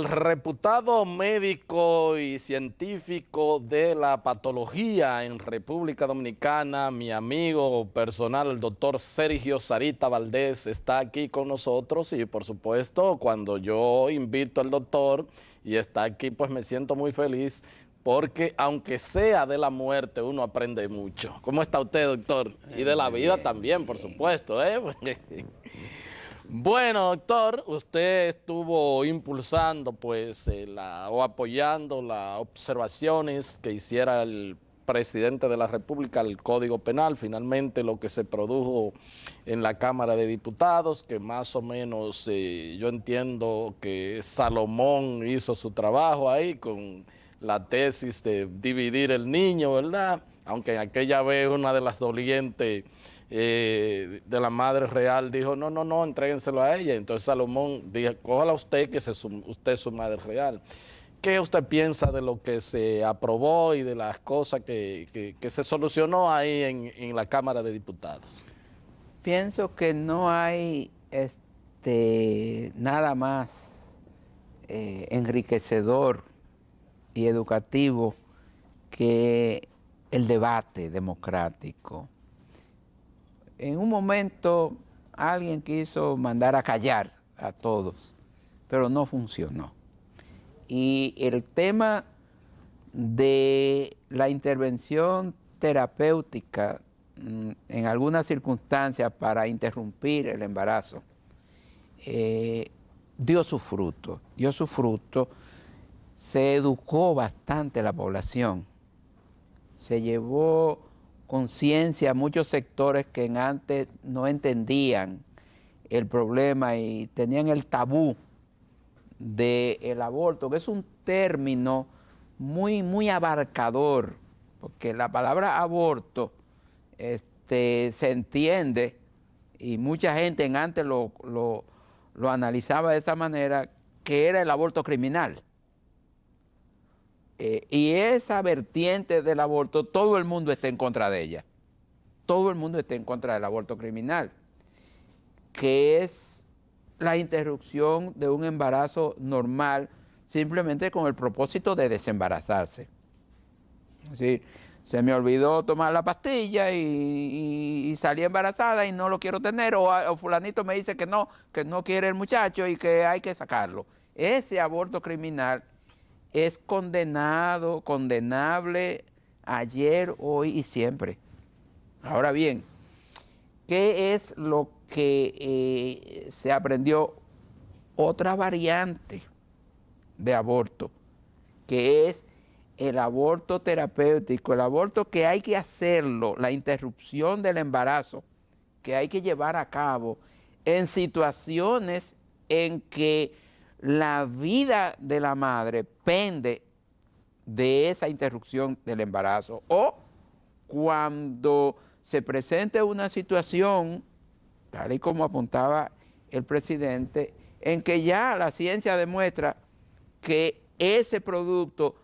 reputado médico y científico de la patología en República Dominicana, mi amigo personal, el doctor Sergio Sarita Valdés, está aquí con nosotros y por supuesto cuando yo invito al doctor y está aquí, pues me siento muy feliz porque aunque sea de la muerte, uno aprende mucho. ¿Cómo está usted, doctor? Y de la vida también, por supuesto, ¿eh? Bueno, doctor, usted estuvo impulsando pues o apoyando las observaciones que hiciera el presidente de la República al Código Penal. Finalmente lo que se produjo en la Cámara de Diputados, que más o menos yo entiendo que Salomón hizo su trabajo ahí con la tesis de dividir el niño, ¿verdad? Aunque en aquella vez una de las dolientes de la Madre Real dijo, no, entréguenselo a ella. Entonces Salomón dijo, cójala usted, que usted es su Madre Real. ¿Qué usted piensa de lo que se aprobó y de las cosas que se solucionó ahí en la Cámara de Diputados? Pienso que no hay nada más enriquecedor y educativo que el debate democrático. En un momento alguien quiso mandar a callar a todos, pero no funcionó. Y el tema de la intervención terapéutica en algunas circunstancias para interrumpir el embarazo dio su fruto. Se educó bastante la población, se llevó conciencia a muchos sectores que antes no entendían el problema y tenían el tabú del aborto, que es un término muy abarcador, porque la palabra aborto se entiende, y mucha gente antes lo analizaba de esa manera, que era el aborto criminal. Y esa vertiente del aborto, todo el mundo está en contra de ella. Todo el mundo está en contra del aborto criminal, que es la interrupción de un embarazo normal simplemente con el propósito de desembarazarse. Es decir, se me olvidó tomar la pastilla y salí embarazada y no lo quiero tener, o fulanito me dice que no quiere el muchacho y que hay que sacarlo. Ese aborto criminal es condenable ayer, hoy y siempre. Ahora bien, ¿qué es lo que se aprendió? Otra variante de aborto, que es el aborto terapéutico, el aborto que hay que hacerlo, la interrupción del embarazo, que hay que llevar a cabo en situaciones en que la vida de la madre pende de esa interrupción del embarazo, o cuando se presente una situación, tal y como apuntaba el presidente, en que ya la ciencia demuestra que ese producto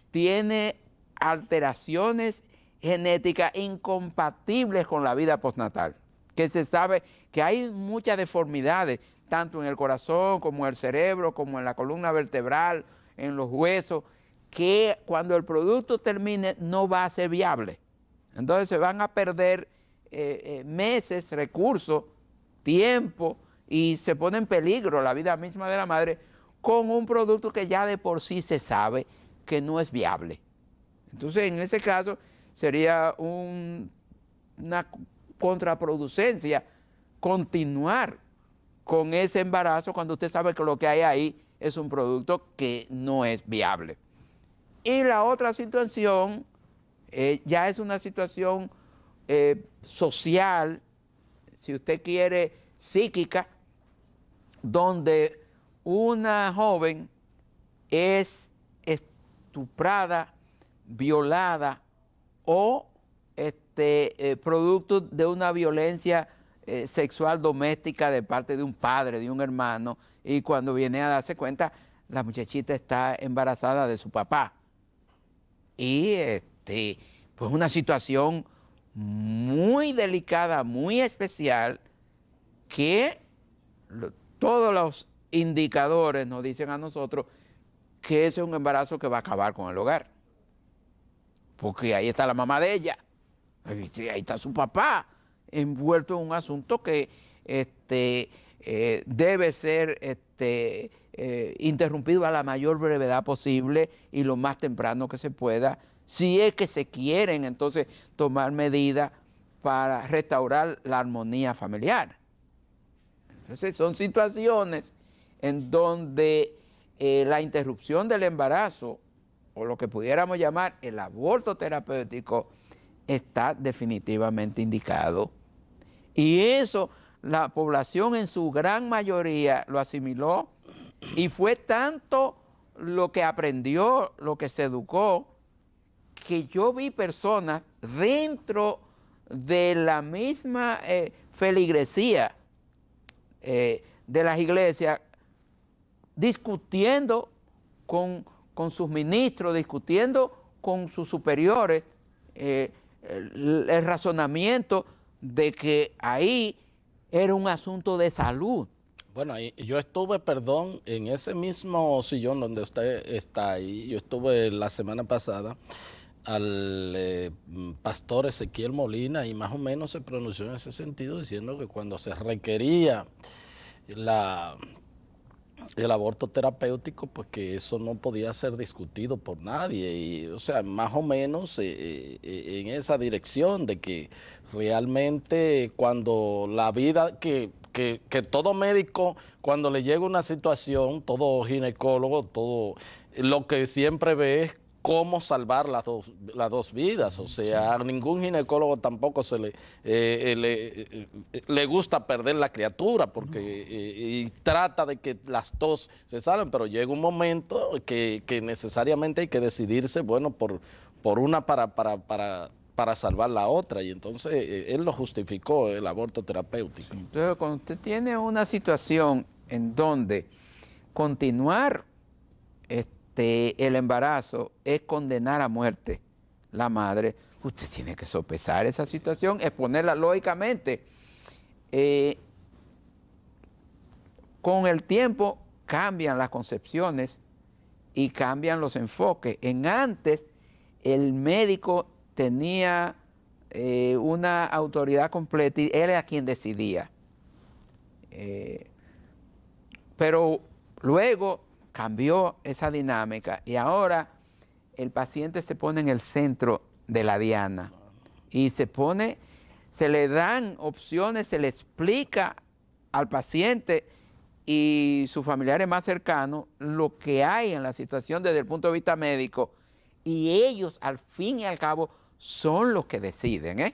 tiene alteraciones genéticas incompatibles con la vida postnatal, que se sabe que hay muchas deformidades, tanto en el corazón como en el cerebro, como en la columna vertebral, en los huesos, que cuando el producto termine no va a ser viable. Entonces se van a perder meses, recursos, tiempo, y se pone en peligro la vida misma de la madre con un producto que ya de por sí se sabe que no es viable. Entonces, en ese caso, sería una contraproducencia continuar con ese embarazo cuando usted sabe que lo que hay ahí es un producto que no es viable. Y la otra situación ya es una situación social, si usted quiere, psíquica, donde una joven es estuprada, violada o producto de una violencia sexual doméstica de parte de un padre, de un hermano, y cuando viene a darse cuenta, la muchachita está embarazada de su papá. Y pues una situación muy delicada, muy especial, que todos los indicadores nos dicen a nosotros que ese es un embarazo que va a acabar con el hogar. Porque ahí está la mamá de ella, ahí está su papá, envuelto en un asunto que debe ser interrumpido a la mayor brevedad posible y lo más temprano que se pueda, si es que se quieren entonces tomar medidas para restaurar la armonía familiar. Entonces son situaciones en donde la interrupción del embarazo, o lo que pudiéramos llamar el aborto terapéutico, está definitivamente indicado. Y eso la población en su gran mayoría lo asimiló, y fue tanto lo que aprendió, lo que se educó, que yo vi personas dentro de la misma feligresía de las iglesias discutiendo con sus ministros, discutiendo con sus superiores el razonamiento de que ahí era un asunto de salud. Bueno, yo estuve, perdón, en ese mismo sillón donde usted está ahí, yo estuve la semana pasada al pastor Ezequiel Molina, y más o menos se pronunció en ese sentido, diciendo que cuando se requería el aborto terapéutico, pues que eso no podía ser discutido por nadie, y, o sea, más o menos en esa dirección de que realmente cuando la vida, que todo médico, cuando le llega una situación, todo ginecólogo, todo lo que siempre ve es cómo salvar las dos vidas. O sea, a ningún ginecólogo tampoco le gusta perder la criatura, porque y trata de que las dos se salven, pero llega un momento que necesariamente hay que decidirse, bueno, por una para salvar la otra, y entonces él lo justificó, el aborto terapéutico. Entonces, cuando usted tiene una situación en donde continuar el embarazo es condenar a muerte la madre, usted tiene que sopesar esa situación, exponerla lógicamente. Con el tiempo cambian las concepciones y cambian los enfoques. Antes el médico tenía una autoridad completa y él era quien decidía. Pero luego cambió esa dinámica y ahora el paciente se pone en el centro de la diana y se le dan opciones, se le explica al paciente y sus familiares más cercanos lo que hay en la situación desde el punto de vista médico, y ellos al fin y al cabo son los que deciden, ¿eh?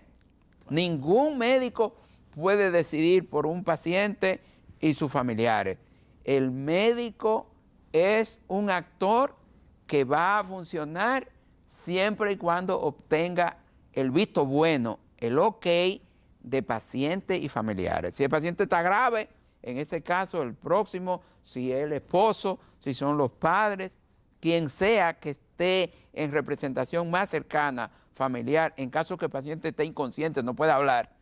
Ningún médico puede decidir por un paciente y sus familiares. El médico es un actor que va a funcionar siempre y cuando obtenga el visto bueno, el ok de paciente y familiares. Si el paciente está grave, en este caso el próximo, si es el esposo, si son los padres, quien sea que esté en representación más cercana, familiar, en caso que el paciente esté inconsciente, no pueda hablar,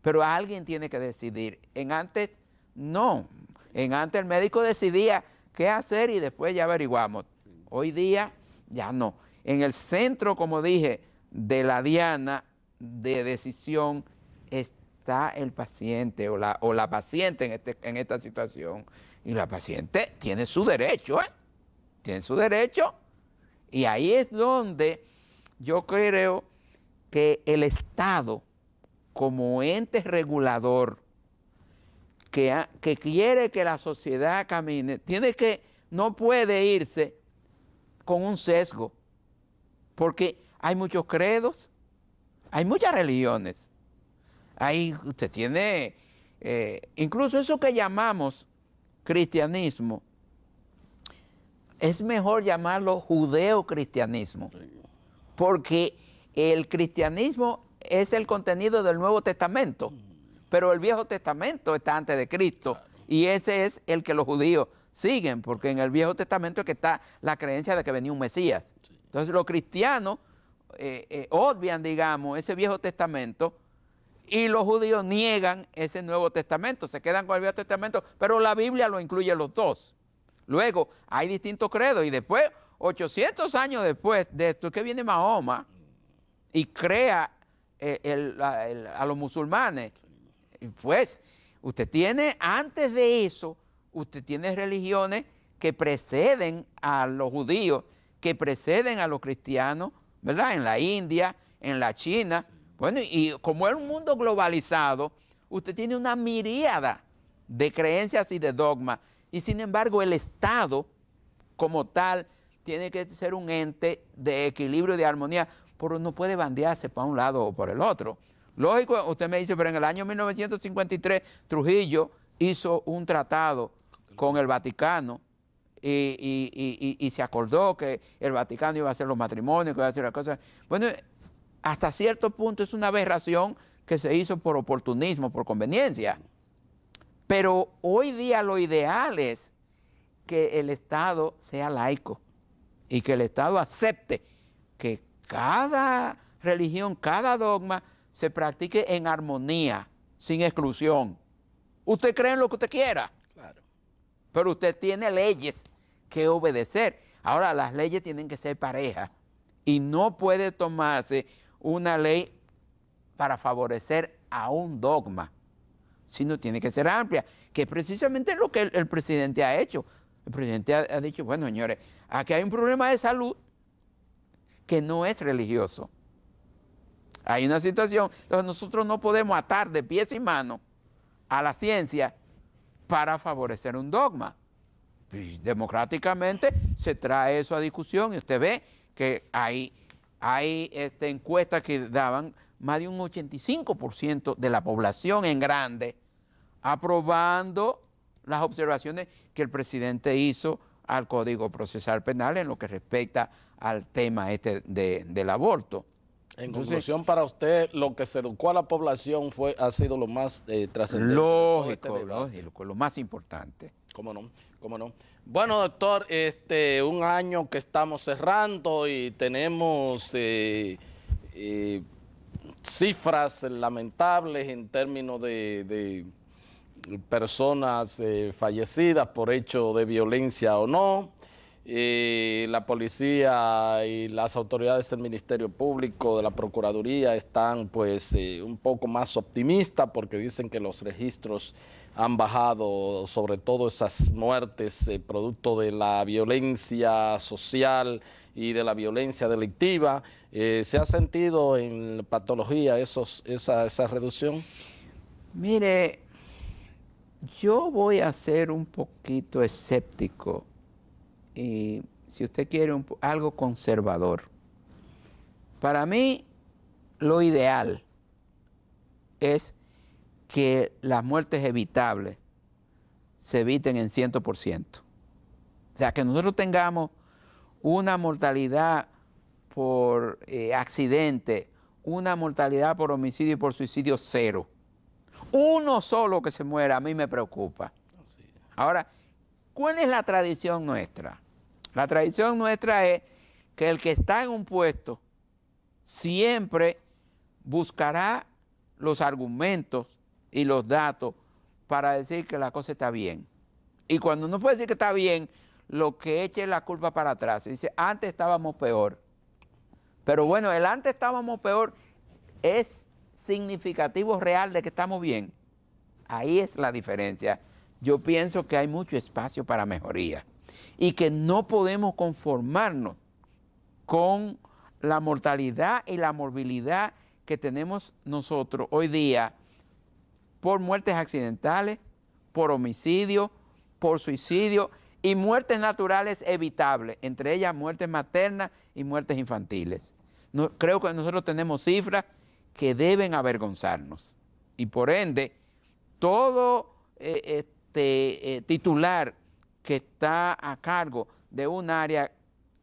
pero alguien tiene que decidir. Antes no, antes el médico decidía qué hacer y después ya averiguamos. Hoy día ya no. En el centro, como dije, de la diana de decisión está el paciente o la paciente en esta situación. Y la paciente tiene su derecho, tiene su derecho. Y ahí es donde yo creo que el Estado, como ente regulador, que quiere que la sociedad camine, no puede irse con un sesgo, porque hay muchos credos, hay muchas religiones, usted tiene, incluso eso que llamamos cristianismo, es mejor llamarlo judeo-cristianismo, porque el cristianismo es el contenido del Nuevo Testamento, pero el Viejo Testamento está antes de Cristo, y ese es el que los judíos siguen, porque en el Viejo Testamento es que está la creencia de que venía un Mesías. Entonces los cristianos obvian, digamos, ese Viejo Testamento, y los judíos niegan ese Nuevo Testamento, se quedan con el Viejo Testamento, pero la Biblia lo incluye los dos. Luego, hay distintos credos y después, 800 años después de esto, que viene Mahoma y crea a los musulmanes. Y pues, usted tiene, antes de eso, usted tiene religiones que preceden a los judíos, que preceden a los cristianos, ¿verdad? En la India, en la China. Bueno, y como es un mundo globalizado, usted tiene una miríada de creencias y de dogmas. Y sin embargo, el Estado, como tal, tiene que ser un ente de equilibrio y de armonía, pero no puede bandearse para un lado o por el otro. Lógico, usted me dice, pero en el año 1953, Trujillo hizo un tratado con el Vaticano y se acordó que el Vaticano iba a hacer los matrimonios, que iba a hacer las cosas. Bueno, hasta cierto punto es una aberración que se hizo por oportunismo, por conveniencia. Pero hoy día lo ideal es que el Estado sea laico y que el Estado acepte que cada religión, cada dogma se practique en armonía, sin exclusión. Usted cree en lo que usted quiera, Claro. pero usted tiene leyes que obedecer. Ahora, las leyes tienen que ser parejas y no puede tomarse una ley para favorecer a un dogma, sino tiene que ser amplia, que es precisamente lo que el presidente ha hecho. El presidente ha dicho, bueno, señores, aquí hay un problema de salud que no es religioso. Hay una situación donde nosotros no podemos atar de pies y manos a la ciencia para favorecer un dogma. Y democráticamente se trae eso a discusión y usted ve que hay encuestas que daban más de un 85% de la población en grande aprobando las observaciones que el presidente hizo al Código Procesal Penal en lo que respecta al tema del aborto. En conclusión, para usted, lo que se educó a la población ha sido lo más trascendente. Lógico, lo más importante. ¿Cómo no? ¿Cómo no? Bueno, doctor, un año que estamos cerrando y tenemos cifras lamentables en términos de personas fallecidas por hecho de violencia o no. La policía y las autoridades del Ministerio Público, de la Procuraduría, están pues un poco más optimistas porque dicen que los registros han bajado, sobre todo esas muertes producto de la violencia social y de la violencia delictiva. ¿Se ha sentido en patología esa reducción? Mire, yo voy a ser un poquito escéptico y, si usted quiere, algo conservador. Para mí, lo ideal es que las muertes evitables se eviten en 100%. O sea, que nosotros tengamos una mortalidad por accidente, una mortalidad por homicidio y por suicidio cero. Uno solo que se muera a mí me preocupa. Ahora, ¿cuál es la tradición nuestra? La tradición nuestra es que el que está en un puesto siempre buscará los argumentos y los datos para decir que la cosa está bien. Y cuando no puede decir que está bien, lo que eche la culpa para atrás. Y dice, antes estábamos peor. Pero bueno, el antes estábamos peor es significativo real de que estamos bien. Ahí es la diferencia. Yo pienso que hay mucho espacio para mejoría y que no podemos conformarnos con la mortalidad y la morbilidad que tenemos nosotros hoy día por muertes accidentales, por homicidio, por suicidio y muertes naturales evitables, entre ellas muertes maternas y muertes infantiles. Creo que nosotros tenemos cifras que deben avergonzarnos y por ende todo titular que está a cargo de un área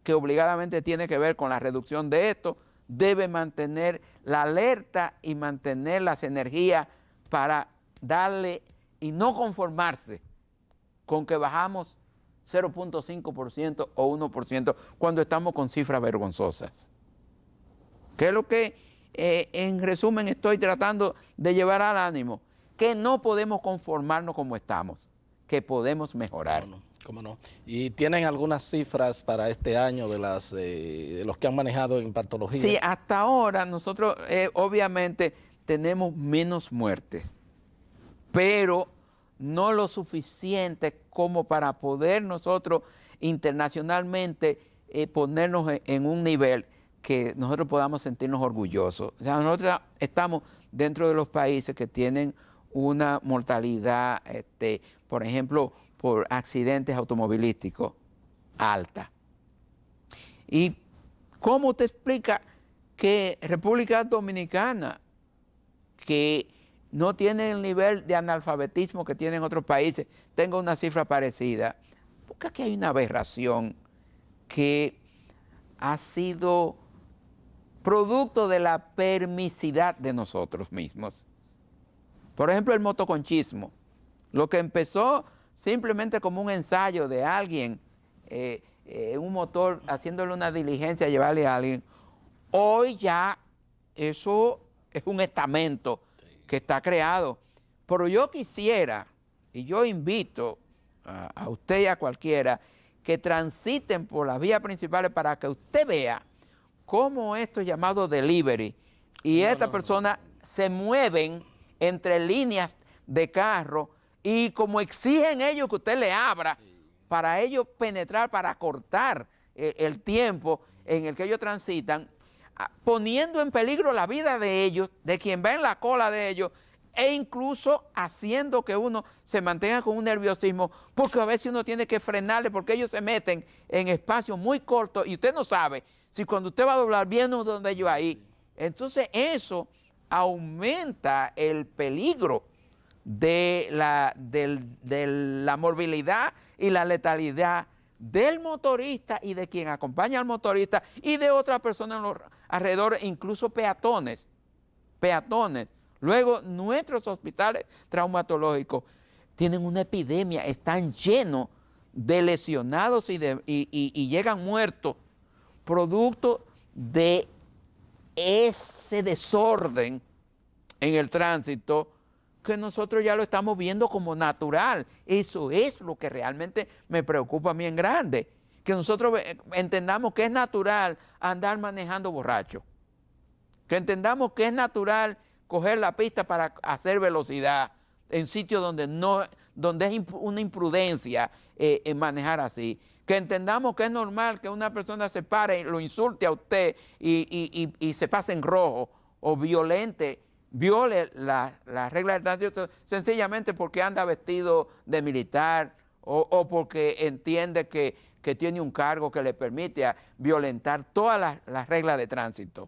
que obligadamente tiene que ver con la reducción de esto, debe mantener la alerta y mantener las energías para darle y no conformarse con que bajamos 0.5% o 1% cuando estamos con cifras vergonzosas. ¿Qué es lo que en resumen estoy tratando de llevar al ánimo? Que no podemos conformarnos como estamos, que podemos mejorar. ¿Cómo no? ¿Y tienen algunas cifras para este año de los que han manejado en patología? Sí, hasta ahora nosotros obviamente tenemos menos muertes, pero no lo suficiente como para poder nosotros internacionalmente ponernos en un nivel que nosotros podamos sentirnos orgullosos. O sea, nosotros estamos dentro de los países que tienen una mortalidad, por ejemplo, por accidentes automovilísticos alta. ¿Y cómo usted explica que República Dominicana, que no tiene el nivel de analfabetismo que tienen otros países, tenga una cifra parecida? Porque aquí hay una aberración que ha sido producto de la permisidad de nosotros mismos. Por ejemplo, el motoconchismo, lo que empezó simplemente como un ensayo de alguien, un motor haciéndole una diligencia, llevarle a alguien, hoy ya eso es un estamento que está creado. Pero yo quisiera, y yo invito a usted y a cualquiera, que transiten por las vías principales para que usted vea cómo estos llamados delivery y estas personas se mueven entre líneas de carro y como exigen ellos que usted le abra para ellos penetrar, para cortar el tiempo en el que ellos transitan, poniendo en peligro la vida de ellos, de quien va en la cola de ellos, e incluso haciendo que uno se mantenga con un nerviosismo, porque a veces uno tiene que frenarle, porque ellos se meten en espacios muy cortos y usted no sabe si cuando usted va a doblar viene donde ellos ahí. Entonces eso aumenta el peligro de la morbilidad y la letalidad del motorista y de quien acompaña al motorista y de otras personas alrededor, incluso peatones. Luego, nuestros hospitales traumatológicos tienen una epidemia, están llenos de lesionados y llegan muertos, producto de ese desorden en el tránsito que nosotros ya lo estamos viendo como natural. Eso es lo que realmente me preocupa a mí en grande, que nosotros entendamos que es natural andar manejando borracho, que entendamos que es natural coger la pista para hacer velocidad en sitios donde es una imprudencia en manejar así, que entendamos que es normal que una persona se pare y lo insulte a usted y se pase en rojo o viole la regla del tránsito sencillamente porque anda vestido de militar o porque entiende que tiene un cargo que le permite violentar todas las reglas de tránsito.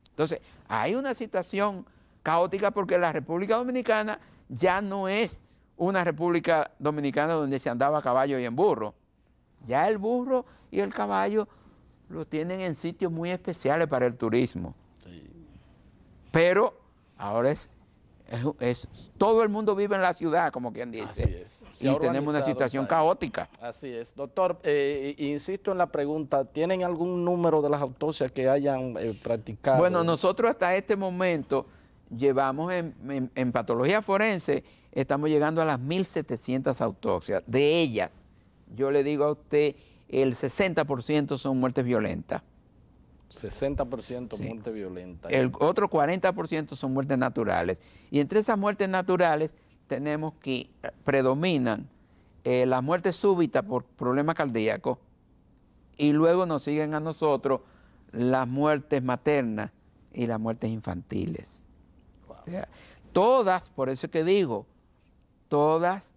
Entonces, hay una situación caótica porque la República Dominicana ya no es una República Dominicana donde se andaba a caballo y en burro. Ya el burro y el caballo lo tienen en sitios muy especiales para el turismo. Sí. Pero ahora todo el mundo vive en la ciudad, como quien dice. Así es. Y tenemos una situación caótica. Así es. Doctor, insisto en la pregunta, ¿tienen algún número de las autopsias que hayan practicado? Bueno, nosotros hasta este momento llevamos en patología forense, estamos llegando a las 1.700 autopsias. De ellas, yo le digo a usted, el 60% son muertes violentas. 60% sí. Muerte violenta. El otro 40% son muertes naturales. Y entre esas muertes naturales tenemos que predominan las muertes súbitas por problemas cardíacos y luego nos siguen a nosotros las muertes maternas y las muertes infantiles. Wow. O sea, todas, por eso es que digo, todas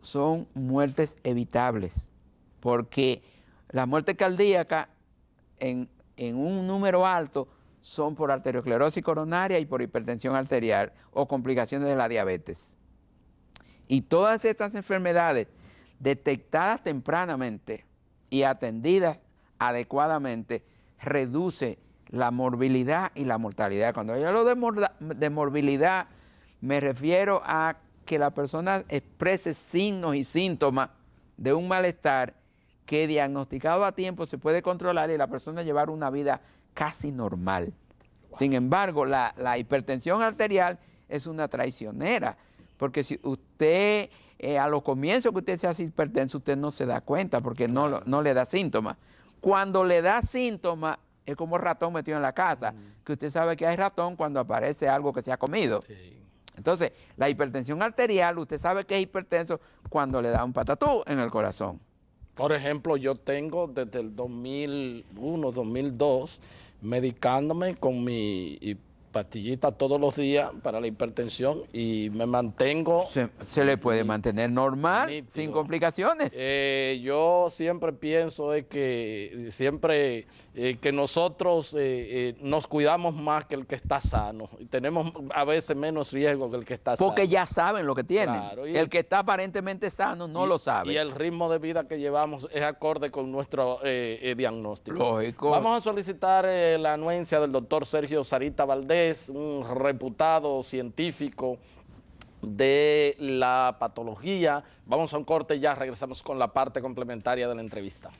son muertes evitables, porque la muerte cardíaca en un número alto son por arteriosclerosis coronaria y por hipertensión arterial o complicaciones de la diabetes. Y todas estas enfermedades detectadas tempranamente y atendidas adecuadamente reduce la morbilidad y la mortalidad. Cuando yo hablo de morbilidad me refiero a que la persona exprese signos y síntomas de un malestar que diagnosticado a tiempo se puede controlar y la persona llevar una vida casi normal. Wow. Sin embargo, la hipertensión arterial es una traicionera, Porque si usted, a los comienzos que usted se hace hipertenso, usted no se da cuenta porque no le da síntomas. Cuando le da síntomas, es como ratón metido en la casa, que usted sabe que hay ratón cuando aparece algo que se ha comido. Sí. Entonces, la hipertensión arterial, usted sabe que es hipertenso cuando le da un patatú en el corazón. Por ejemplo, yo tengo desde el 2001, 2002, medicándome con mi pastillita todos los días para la hipertensión y me mantengo... Se le puede mantener normal, nítido, sin complicaciones. Yo siempre pienso que nosotros nos cuidamos más que el que está sano y tenemos a veces menos riesgo que el que está sano. Porque ya saben lo que tienen. Claro, el que está aparentemente sano no lo sabe. Y el ritmo de vida que llevamos es acorde con nuestro diagnóstico. Lógico. Vamos a solicitar la anuencia del doctor Sergio Sarita Valdés, un reputado científico de la patología. Vamos a un corte y ya regresamos con la parte complementaria de la entrevista.